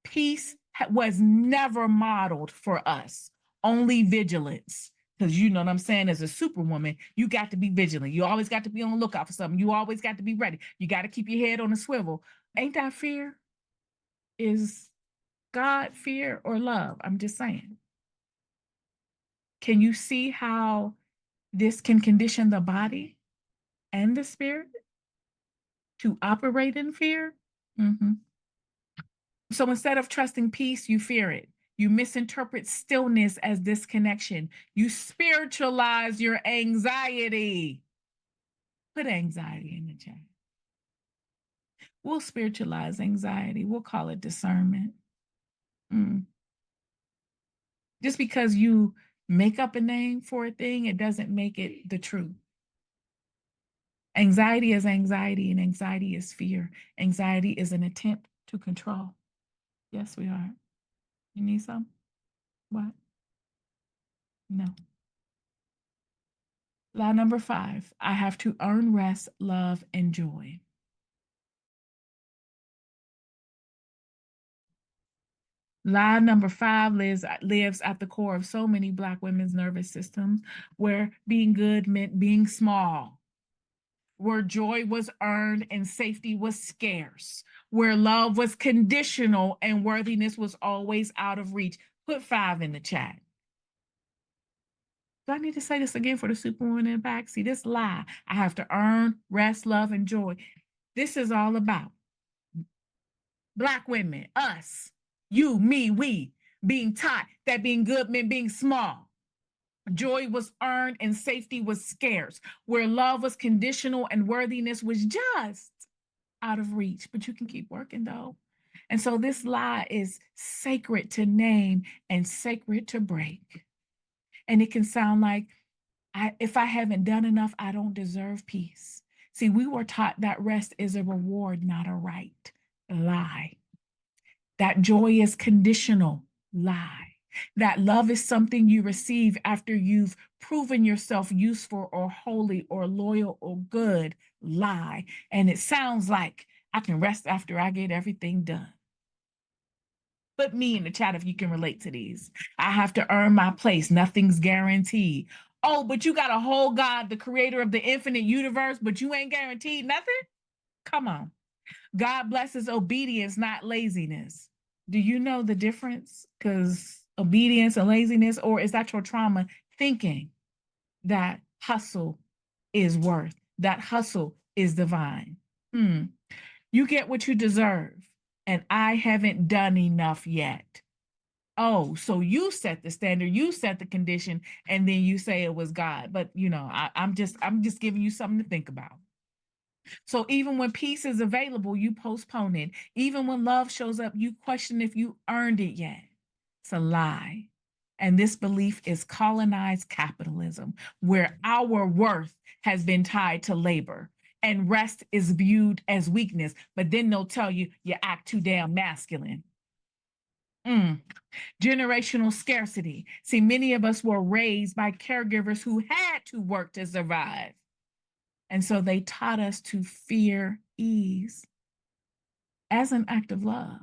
Peace was never modeled for us, only vigilance. Because you know what I'm saying, as a superwoman, you got to be vigilant. You always got to be on the lookout for something. You always got to be ready. You got to keep your head on a swivel. Ain't that fear? Is God fear or love? I'm just saying. Can you see how this can condition the body and the spirit to operate in fear? Mm-hmm. So instead of trusting peace, you fear it. You misinterpret stillness as disconnection. You spiritualize your anxiety. Put anxiety in the chat. We'll spiritualize anxiety. We'll call it discernment. Just because you make up a name for a thing, it doesn't make it the truth. Anxiety is anxiety, and anxiety is fear. Anxiety is an attempt to control. Yes, we are. You need some? What? No. Law number 5, I have to earn rest, love, and joy. Lie number 5 lives at the core of so many Black women's nervous systems, where being good meant being small, where joy was earned and safety was scarce, where love was conditional and worthiness was always out of reach. Put 5 in the chat. Do I need to say this again for the superwoman in the back? See, this lie, I have to earn rest, love, and joy. This is all about Black women, us, you, me, we, being taught that being good meant being small. Joy was earned and safety was scarce, where love was conditional and worthiness was just out of reach. But you can keep working though. And so this lie is sacred to name and sacred to break. And it can sound like, if I haven't done enough, I don't deserve peace. See, we were taught that rest is a reward, not a right. Lie. That joy is conditional. Lie. That love is something you receive after you've proven yourself useful or holy or loyal or good. Lie. And it sounds like I can rest after I get everything done. Put me in the chat if you can relate to these. I have to earn my place. Nothing's guaranteed. Oh, but you got a whole God, the creator of the infinite universe, but you ain't guaranteed nothing? Come on. God blesses obedience, not laziness. Do you know the difference? Because obedience and laziness, or is that your trauma thinking that hustle is worth, that hustle is divine? You get what you deserve, and I haven't done enough yet. Oh, so you set the standard, you set the condition, and then you say it was God. But you know, I'm just giving you something to think about. So even when peace is available, you postpone it. Even when love shows up, you question if you earned it yet. It's a lie. And this belief is colonized capitalism, where our worth has been tied to labor and rest is viewed as weakness. But then they'll tell you, you act too damn masculine. Generational scarcity. See, many of us were raised by caregivers who had to work to survive. And so they taught us to fear ease as an act of love.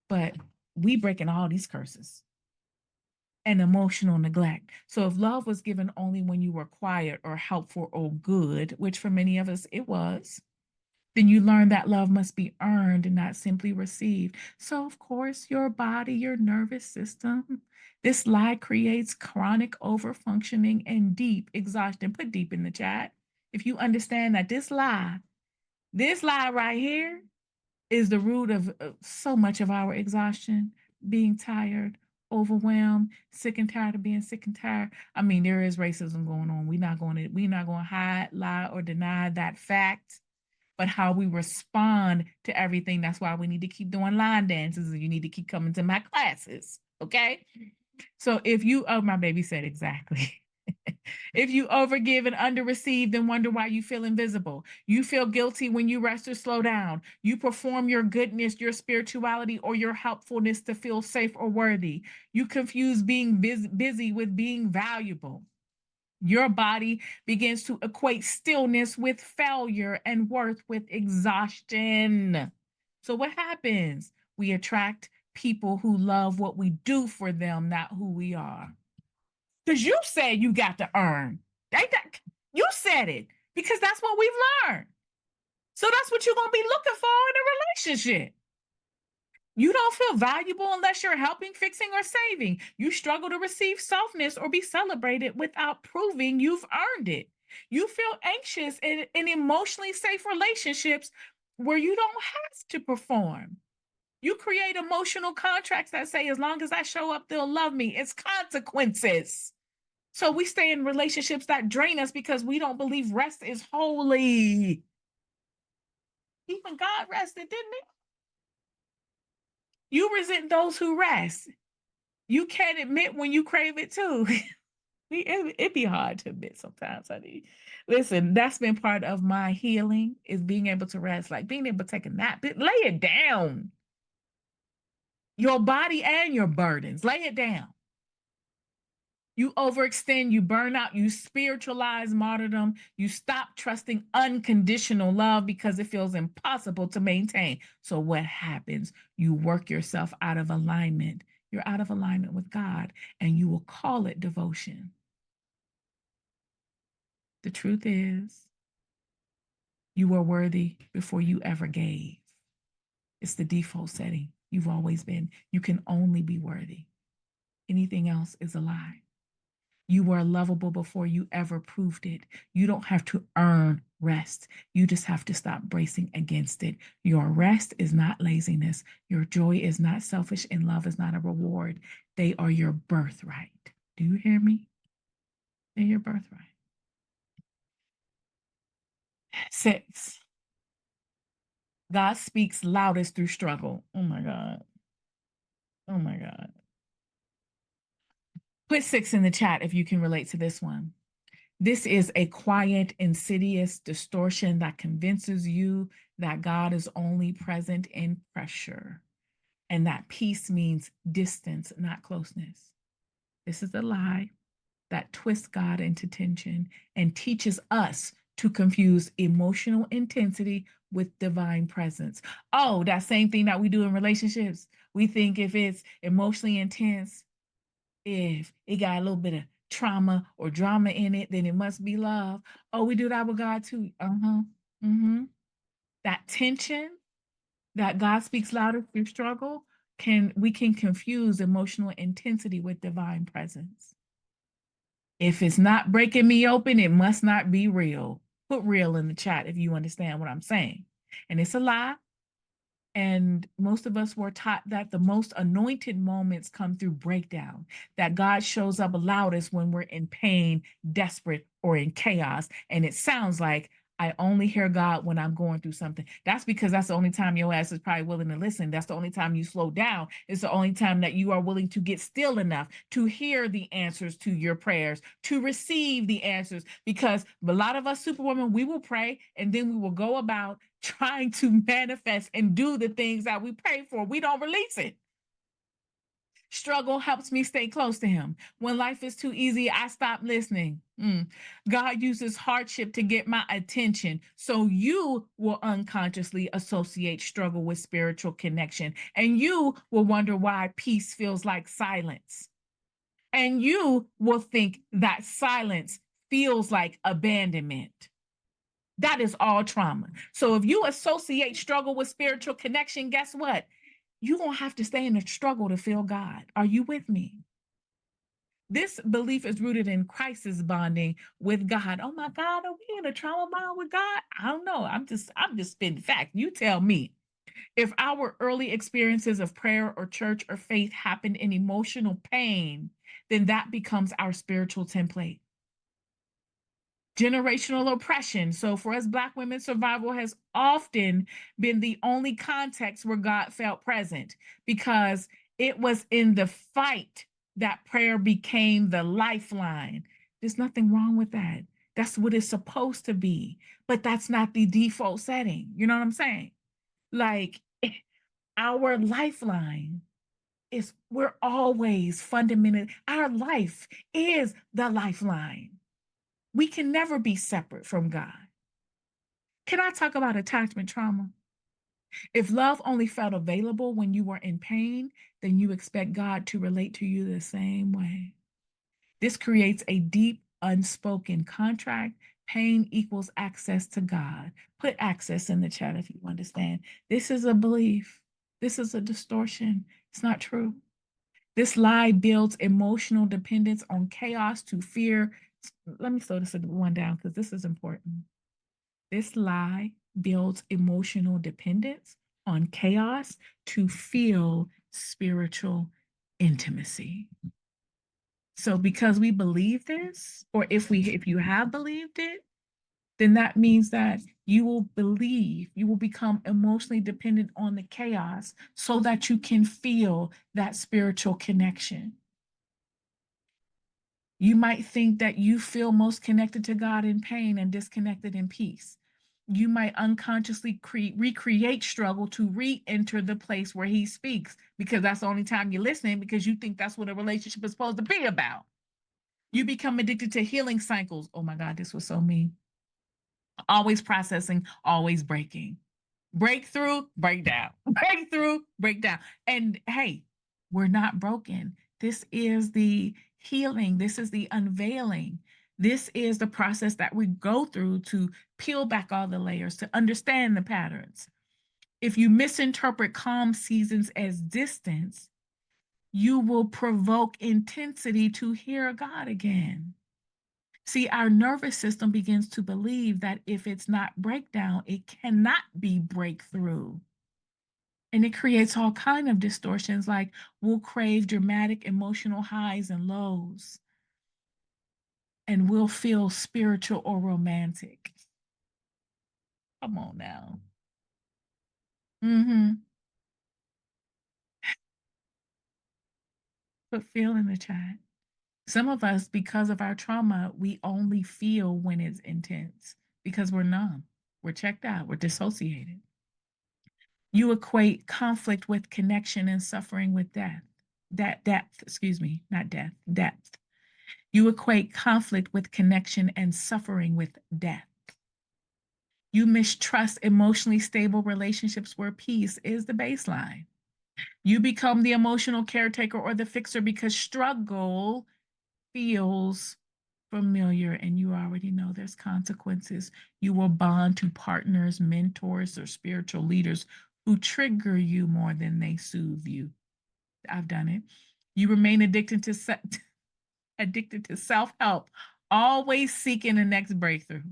But we breaking all these curses and emotional neglect. So if love was given only when you were quiet or helpful or good, which for many of us it was, then you learn that love must be earned and not simply received. So of course, your body, your nervous system, this lie creates chronic overfunctioning and deep exhaustion. Put deep in the chat. If you understand that this lie right here is the root of so much of our exhaustion, being tired, overwhelmed, sick and tired of being sick and tired. I mean, there is racism going on. We're not going to hide, lie, or deny that fact. but how we respond to everything. That's why we need to keep doing line dances, and you need to keep coming to my classes. Okay. So if you, oh, my baby said exactly. If you overgive and underreceive, then wonder why you feel invisible. You feel guilty when you rest or slow down. You perform your goodness, your spirituality, or your helpfulness to feel safe or worthy. You confuse being busy with being valuable. Your body begins to equate stillness with failure and worth with exhaustion. So, what happens? We attract people who love what we do for them, not who we are. Because you said you got to earn. You said it because that's what we've learned. So, that's what you're going to be looking for in a relationship. You don't feel valuable unless you're helping, fixing, or saving. You struggle to receive softness or be celebrated without proving you've earned it. You feel anxious in emotionally safe relationships where you don't have to perform. You create emotional contracts that say, as long as I show up, they'll love me. It's consequences. So we stay in relationships that drain us because we don't believe rest is holy. Even God rested, didn't he? You resent those who rest. You can't admit when you crave it too. It'd be hard to admit sometimes, honey. Listen, that's been part of my healing is being able to rest, like being able to take a nap. Lay it down. Your body and your burdens. Lay it down. You overextend, you burn out, you spiritualize martyrdom, you stop trusting unconditional love because it feels impossible to maintain. So, what happens? You work yourself out of alignment. You're out of alignment with God, and you will call it devotion. The truth is, you were worthy before you ever gave. It's the default setting. You've always been. You can only be worthy. Anything else is a lie. You were lovable before you ever proved it. You don't have to earn rest. You just have to stop bracing against it. Your rest is not laziness. Your joy is not selfish, and love is not a reward. They are your birthright. Do you hear me? They're your birthright. 6, God speaks loudest through struggle. Oh my God. Oh my God. Put 6 in the chat if you can relate to this one. This is a quiet, insidious distortion that convinces you that God is only present in pressure and that peace means distance, not closeness. This is a lie that twists God into tension and teaches us to confuse emotional intensity with divine presence. Oh, that same thing that we do in relationships. We think if it's emotionally intense, if it got a little bit of trauma or drama in it, then it must be love. Oh, we do that with God too. That tension that God speaks louder through struggle we can confuse emotional intensity with divine presence. If it's not breaking me open, it must not be real. Put real in the chat if you understand what I'm saying. And it's a lie. And most of us were taught that the most anointed moments come through breakdown, that God shows up loudest when we're in pain, desperate, or in chaos. And it sounds like I only hear God when I'm going through something. That's because that's the only time your ass is probably willing to listen. That's the only time you slow down. It's the only time that you are willing to get still enough to hear the answers to your prayers, to receive the answers. Because a lot of us superwomen, we will pray and then we will go about trying to manifest and do the things that we pray for. We don't release it. Struggle helps me stay close to him. When life is too easy, I stop listening. God uses hardship to get my attention. So you will unconsciously associate struggle with spiritual connection. And you will wonder why peace feels like silence. And you will think that silence feels like abandonment. That is all trauma. So if you associate struggle with spiritual connection, guess what? You won't have to stay in the struggle to feel God. Are you with me? This belief is rooted in crisis bonding with God. Oh my God, are we in a trauma bond with God? I don't know. I'm just spitting fact. You tell me. If our early experiences of prayer or church or faith happen in emotional pain, then that becomes our spiritual template. Generational oppression. So for us Black women, survival has often been the only context where God felt present because it was in the fight that prayer became the lifeline. There's nothing wrong with that. That's what it's supposed to be, but that's not the default setting. You know what I'm saying? Like our lifeline is we're always fundamental. Our life is the lifeline. We can never be separate from God. Can I talk about attachment trauma? If love only felt available when you were in pain, then you expect God to relate to you the same way. This creates a deep, unspoken contract. Pain equals access to God. Put access in the chat if you understand. This is a belief. This is a distortion. It's not true. This lie builds emotional dependence on chaos to fear. Let me slow this one down because this is important. This lie builds emotional dependence on chaos to feel spiritual intimacy. So because we believe this, or if you have believed it, then that means that you will become emotionally dependent on the chaos so that you can feel that spiritual connection. You might think that you feel most connected to God in pain and disconnected in peace. You might unconsciously recreate struggle to re-enter the place where he speaks because that's the only time you're listening because you think that's what a relationship is supposed to be about. You become addicted to healing cycles. Oh my God, this was so mean. Always processing, always breaking. Breakthrough, breakdown. Breakthrough, breakdown. And hey, we're not broken. This is the healing. This is the unveiling. This is the process that we go through to peel back all the layers, to understand the patterns. If you misinterpret calm seasons as distance, you will provoke intensity to hear God again. See, our nervous system begins to believe that if it's not breakdown, it cannot be breakthrough. And it creates all kind of distortions like we'll crave dramatic emotional highs and lows. And we'll feel spiritual or romantic. Come on now. Put feel in the chat. Some of us, because of our trauma, we only feel when it's intense because we're numb, we're checked out, we're dissociated. You equate conflict with connection and suffering with death. Not death, depth. You equate conflict with connection and suffering with death. You mistrust emotionally stable relationships where peace is the baseline. You become the emotional caretaker or the fixer because struggle feels familiar and you already know there's consequences. You will bond to partners, mentors, or spiritual leaders who trigger you more than they soothe you. I've done it. You remain addicted to self-help, always seeking the next breakthrough.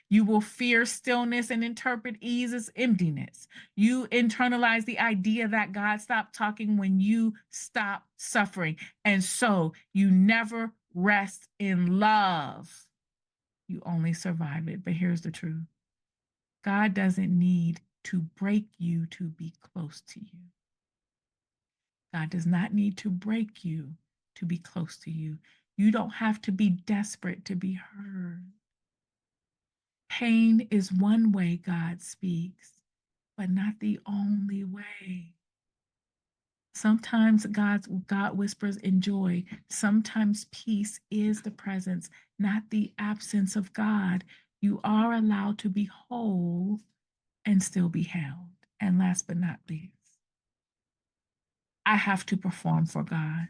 You will fear stillness and interpret ease as emptiness. You internalize the idea that God stopped talking when you stop suffering. And so you never rest in love. You only survive it. But here's the truth. God doesn't need to break you to be close to you. God does not need to break you to be close to you. You don't have to be desperate to be heard. Pain is one way God speaks, but not the only way. Sometimes God whispers in joy. Sometimes peace is the presence, not the absence of God. You are allowed to be whole and still be held. And last but not least, I have to perform for God.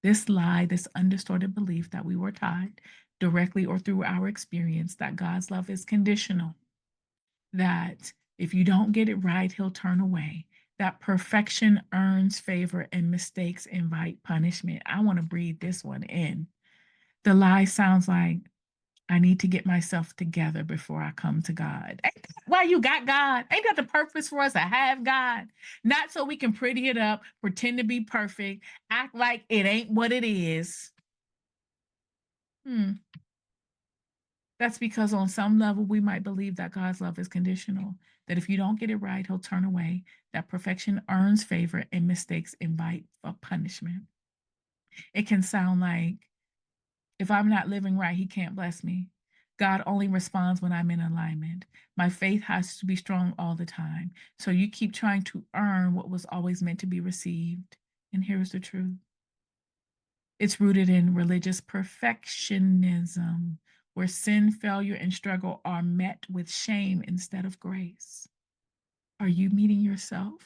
This lie, this undistorted belief that we were taught directly or through our experience that God's love is conditional, that if you don't get it right, he'll turn away, that perfection earns favor and mistakes invite punishment. I want to breathe this one in. The lie sounds like, I need to get myself together before I come to God. Ain't that why you got God? Ain't that the purpose for us to have God? Not so we can pretty it up, pretend to be perfect, act like it ain't what it is. That's because on some level, we might believe that God's love is conditional, that if you don't get it right, he'll turn away, that perfection earns favor and mistakes invite a punishment. It can sound like, if I'm not living right, he can't bless me. God only responds when I'm in alignment. My faith has to be strong all the time. So you keep trying to earn what was always meant to be received. And here's the truth. It's rooted in religious perfectionism, where sin, failure, and struggle are met with shame instead of grace. Are you meeting yourself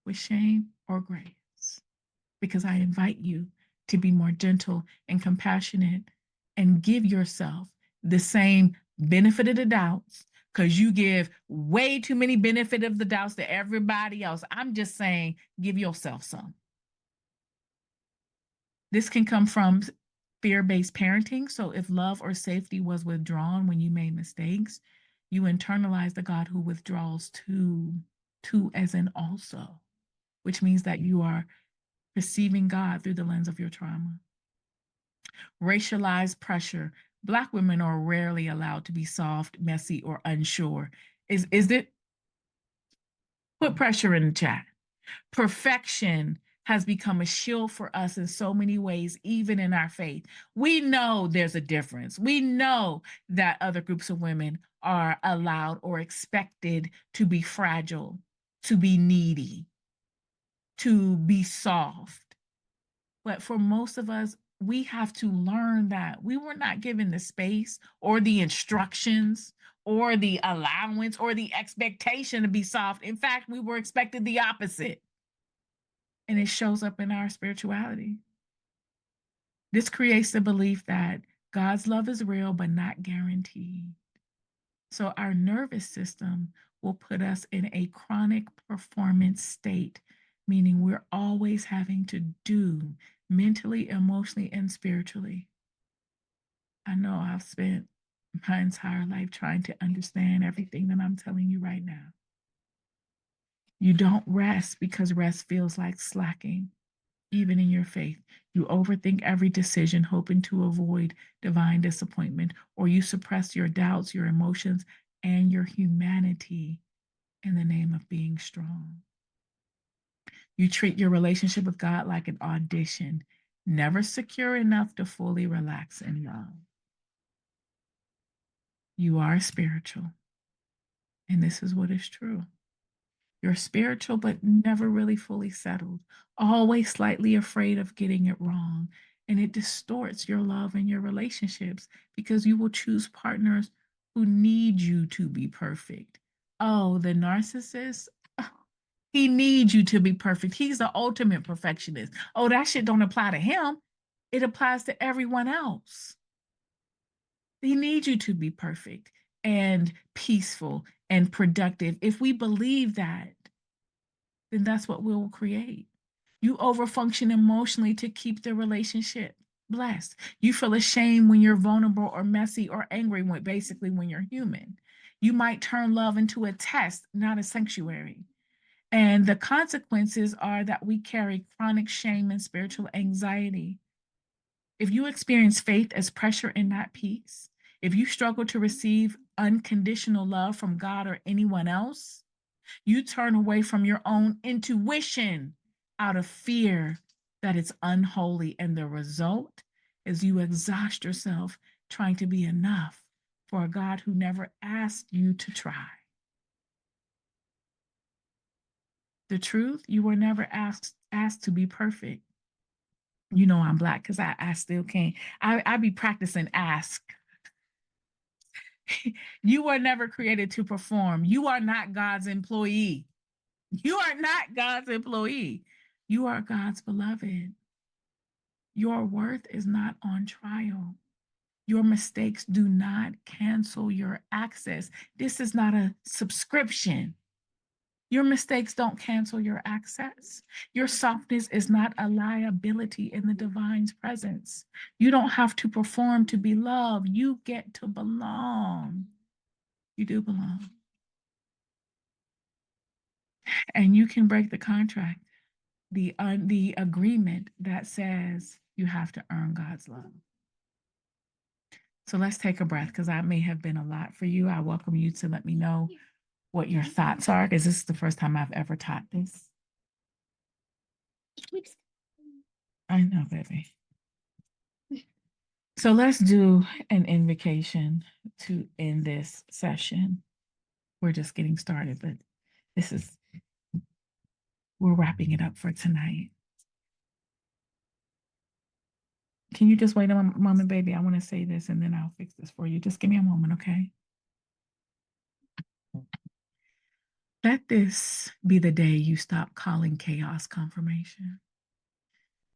with shame or grace? Because I invite you to be more gentle and compassionate and give yourself the same benefit of the doubts, because you give way too many benefit of the doubts to everybody else. I'm just saying, give yourself some. This can come from fear-based parenting. So if love or safety was withdrawn when you made mistakes, you internalize the God who withdraws to as in also, which means that you are perceiving God through the lens of your trauma. Racialized pressure. Black women are rarely allowed to be soft, messy, or unsure. Is it? Put pressure in the chat. Perfection has become a shield for us in so many ways, even in our faith. We know there's a difference. We know that other groups of women are allowed or expected to be fragile, to be needy, to be soft. But for most of us, we have to learn that we were not given the space or the instructions or the allowance or the expectation to be soft. In fact, we were expected the opposite. And it shows up in our spirituality. This creates the belief that God's love is real, but not guaranteed. So our nervous system will put us in a chronic performance state, meaning we're always having to do mentally, emotionally, and spiritually. I know I've spent my entire life trying to understand everything that I'm telling you right now. You don't rest because rest feels like slacking. Even in your faith, you overthink every decision, hoping to avoid divine disappointment, or you suppress your doubts, your emotions, and your humanity in the name of being strong. You treat your relationship with God like an audition, never secure enough to fully relax in love. You are spiritual, and this is what is true. You're spiritual, but never really fully settled, always slightly afraid of getting it wrong. And it distorts your love and your relationships because you will choose partners who need you to be perfect. Oh, the narcissist, oh, he needs you to be perfect. He's the ultimate perfectionist. Oh, that shit don't apply to him. It applies to everyone else. He needs you to be perfect and peaceful and productive. If we believe that, then that's what we'll create. You overfunction emotionally to keep the relationship blessed. You feel ashamed when you're vulnerable or messy or angry, when basically when you're human. You might turn love into a test, not a sanctuary. And the consequences are that we carry chronic shame and spiritual anxiety. If you experience faith as pressure and not peace, if you struggle to receive unconditional love from God or anyone else, you turn away from your own intuition out of fear that it's unholy. And the result is you exhaust yourself trying to be enough for a God who never asked you to try. The truth, you were never asked to be perfect. You know I'm Black because I still can't. I be practicing ask. You were never created to perform. You are not God's employee. You are not God's employee. You are God's beloved. Your worth is not on trial. Your mistakes do not cancel your access. This is not a subscription. Your mistakes don't cancel your access. Your softness is not a liability in the divine's presence. You don't have to perform to be loved. You get to belong. You do belong. And you can break the contract, the agreement that says you have to earn God's love. So let's take a breath because that may have been a lot for you. I welcome you to let me know what your thoughts are, because this is the first time I've ever taught this. I know, baby. So let's do an invocation to end this session. We're just getting started, but we're wrapping it up for tonight. Can you just wait a moment, baby? I want to say this and then I'll fix this for you. Just give me a moment, okay? Let this be the day you stop calling chaos confirmation.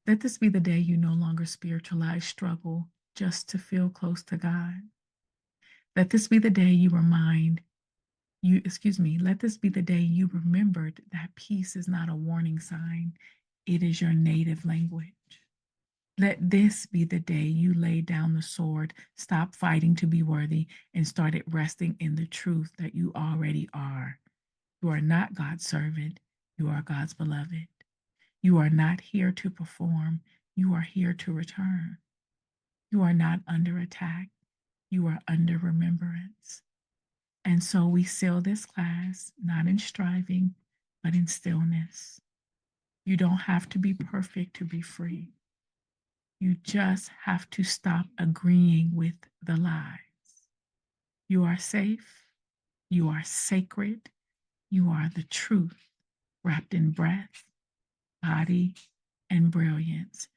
Let this be the day you no longer spiritualize struggle just to feel close to God. Let this be the day let this be the day you remembered that peace is not a warning sign, it is your native language. Let this be the day you laid down the sword, stopped fighting to be worthy, and started resting in the truth that you already are. You are not God's servant, you are God's beloved. You are not here to perform, you are here to return. You are not under attack, you are under remembrance. And so we seal this class, not in striving, but in stillness. You don't have to be perfect to be free. You just have to stop agreeing with the lies. You are safe. You are sacred. You are the truth wrapped in breath, body, and brilliance.